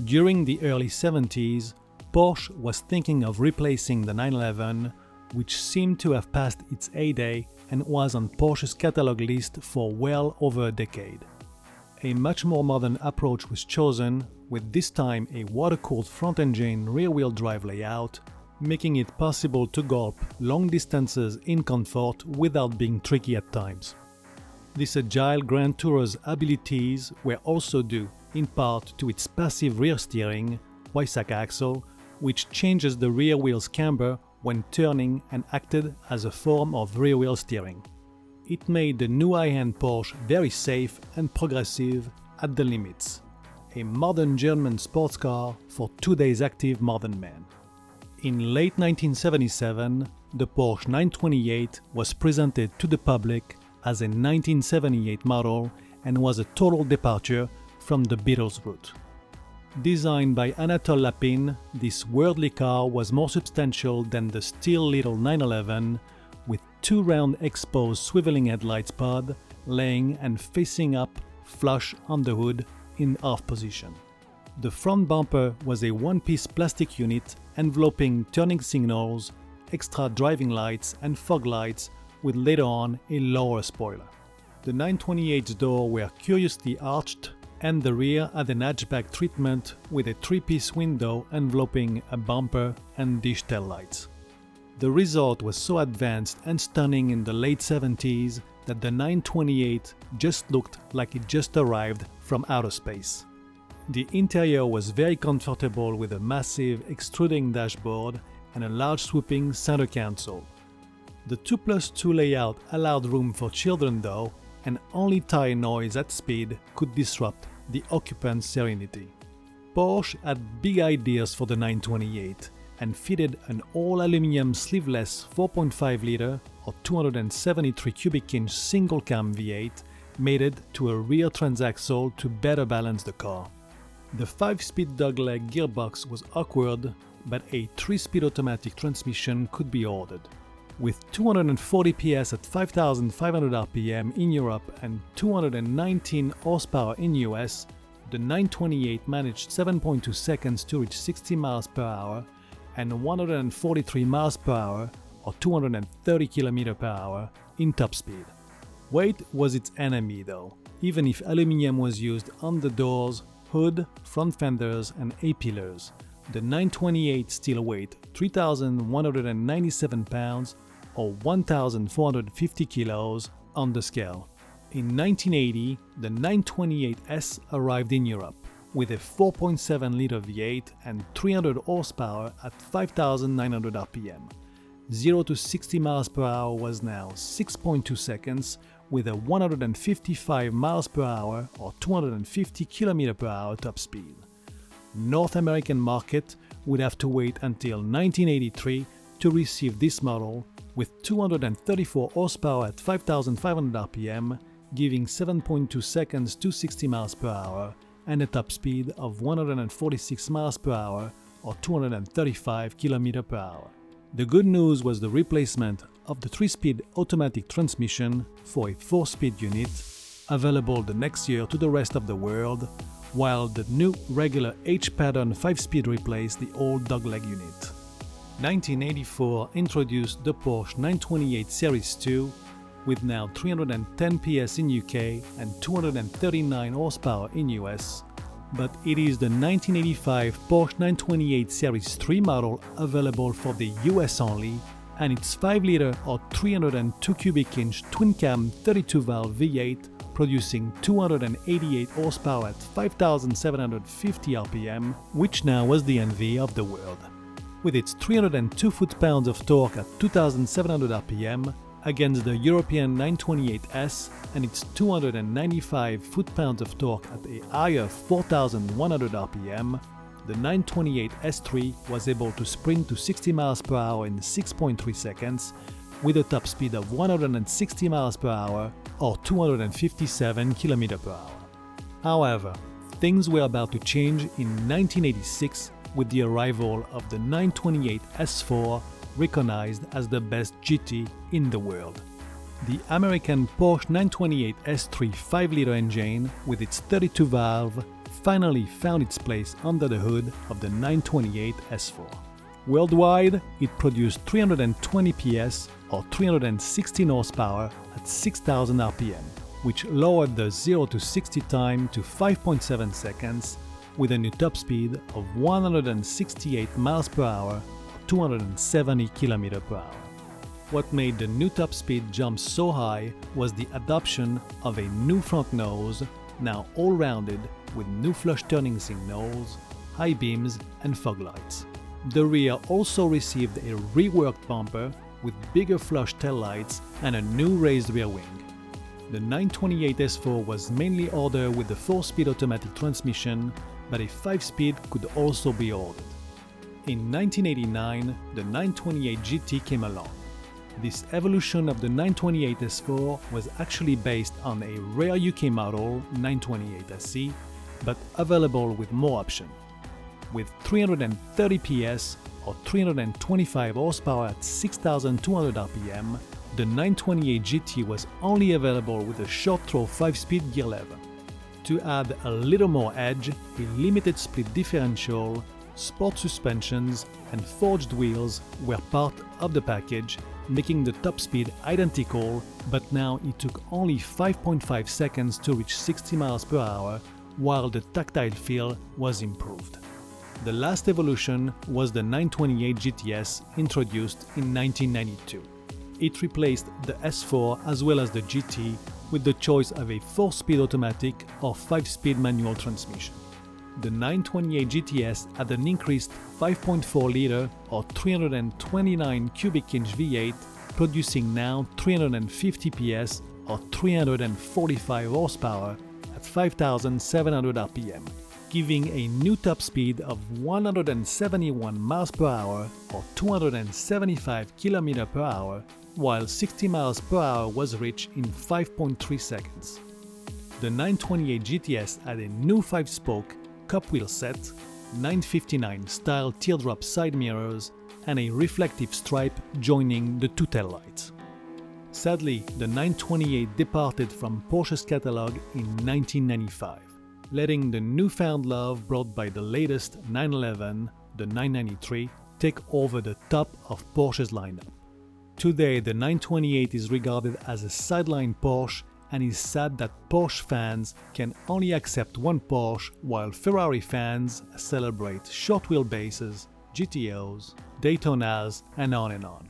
During the early 70s, Porsche was thinking of replacing the 911, which seemed to have passed its heyday and was on Porsche's catalog list for well over a decade. A much more modern approach was chosen, with this time a water-cooled front-engine rear-wheel drive layout, making it possible to gallop long distances in comfort without being tricky at times. This agile Grand Tourer's abilities were also due, in part, to its passive rear steering, Weissach axle, which changes the rear wheel's camber when turning and acted as a form of rear-wheel steering. It made the new high-end Porsche very safe and progressive at the limits. A modern German sports car for today's active modern man. In late 1977, the Porsche 928 was presented to the public as a 1978 model and was a total departure from the Beatles' route. Designed by Anatole Lapin, this worldly car was more substantial than the still little 911, with two round exposed swiveling headlights pod laying and facing up flush on the hood in off position. The front bumper was a one-piece plastic unit enveloping turning signals, extra driving lights and fog lights, with later on a lower spoiler. The 928's doors were curiously arched, and the rear had an hatchback treatment with a three-piece window enveloping a bumper and dish taillights. The result was so advanced and stunning in the late 70s that the 928 just looked like it just arrived from outer space. The interior was very comfortable with a massive extruding dashboard and a large swooping center console. The 2+2 layout allowed room for children though, and only tire noise at speed could disrupt the occupant's serenity. Porsche had big ideas for the 928 and fitted an all-aluminum sleeveless 4.5-liter or 273 cubic inch single-cam V8 mated to a rear transaxle to better balance the car. The 5-speed dogleg gearbox was awkward, but a 3-speed automatic transmission could be ordered. With 240 PS at 5,500 RPM in Europe and 219 horsepower in US, the 928 managed 7.2 seconds to reach 60 miles per hour and 143 miles per hour or 230 km per hour in top speed. Weight was its enemy though, even if aluminum was used on the doors, hood, front fenders and A-pillars. The 928 still weighed 3,197 pounds or 1,450 kilos on the scale. In 1980, the 928S arrived in Europe with a 4.7-liter V8 and 300 horsepower at 5,900 RPM. 0 to 60 miles per hour was now 6.2 seconds with a 155 miles per hour or 250 km per hour top speed. North American market would have to wait until 1983 to receive this model, with 234 horsepower at 5,500 RPM, giving 7.2 seconds to 60 miles per hour and a top speed of 146 miles per hour or 235 km per hour. The good news was the replacement of the 3-speed automatic transmission for a 4-speed unit, available the next year to the rest of the world, while the new regular H-pattern 5-speed replaced the old dogleg unit. 1984 introduced the Porsche 928 Series 2 with now 310 PS in UK and 239 horsepower in US, but it is the 1985 Porsche 928 Series 3 model available for the US only, and its 5-liter or 302 cubic inch twin-cam 32-valve V8 producing 288 horsepower at 5,750 RPM, which now was the envy of the world. With its 302 foot-pounds of torque at 2,700 RPM against the European 928S and its 295 foot-pounds of torque at a higher 4,100 RPM, the 928 S3 was able to sprint to 60 miles per hour in 6.3 seconds with a top speed of 160 miles per hour or 257 km per hour. However, things were about to change in 1986 with the arrival of the 928 S4, recognized as the best GT in the world. The American Porsche 928 S3 5-liter engine with its 32-valve, finally found its place under the hood of the 928 S4. Worldwide, it produced 320 PS or 316 horsepower at 6,000 RPM, which lowered the 0 to 60 time to 5.7 seconds with a new top speed of 168 miles per hour or 270 km per hour. What made the new top speed jump so high was the adoption of a new front nose, now all-rounded with new flush turning signals, high beams and fog lights. The rear also received a reworked bumper with bigger flush taillights and a new raised rear wing. The 928 S4 was mainly ordered with a 4-speed automatic transmission, but a 5-speed could also be ordered. In 1989, the 928 GT came along. This evolution of the 928 S4 was actually based on a rare UK model 928 SE, but available with more options. With 330 PS or 325 horsepower at 6,200 RPM, the 928 GT was only available with a short-throw 5-speed gear lever. To add a little more edge, a limited split differential, sport suspensions and forged wheels were part of the package, making the top speed identical, but now it took only 5.5 seconds to reach 60 miles per hour, while the tactile feel was improved. The last evolution was the 928 GTS introduced in 1992. It replaced the S4 as well as the GT with the choice of a 4-speed automatic or 5-speed manual transmission. The 928 GTS had an increased 5.4-liter or 329 cubic inch V8, producing now 350 PS or 345 horsepower at 5,700 RPM, giving a new top speed of 171 miles per hour or 275 km per hour, while 60 miles per hour was reached in 5.3 seconds. The 928 GTS had a new 5-spoke cup wheel set, 959 style teardrop side mirrors, and a reflective stripe joining the two taillights. Sadly, the 928 departed from Porsche's catalog in 1995, letting the newfound love brought by the latest 911, the 993, take over the top of Porsche's lineup. Today, the 928 is regarded as a sideline Porsche, and is sad that Porsche fans can only accept one Porsche while Ferrari fans celebrate short wheelbases, GTOs, Daytonas, and on and on.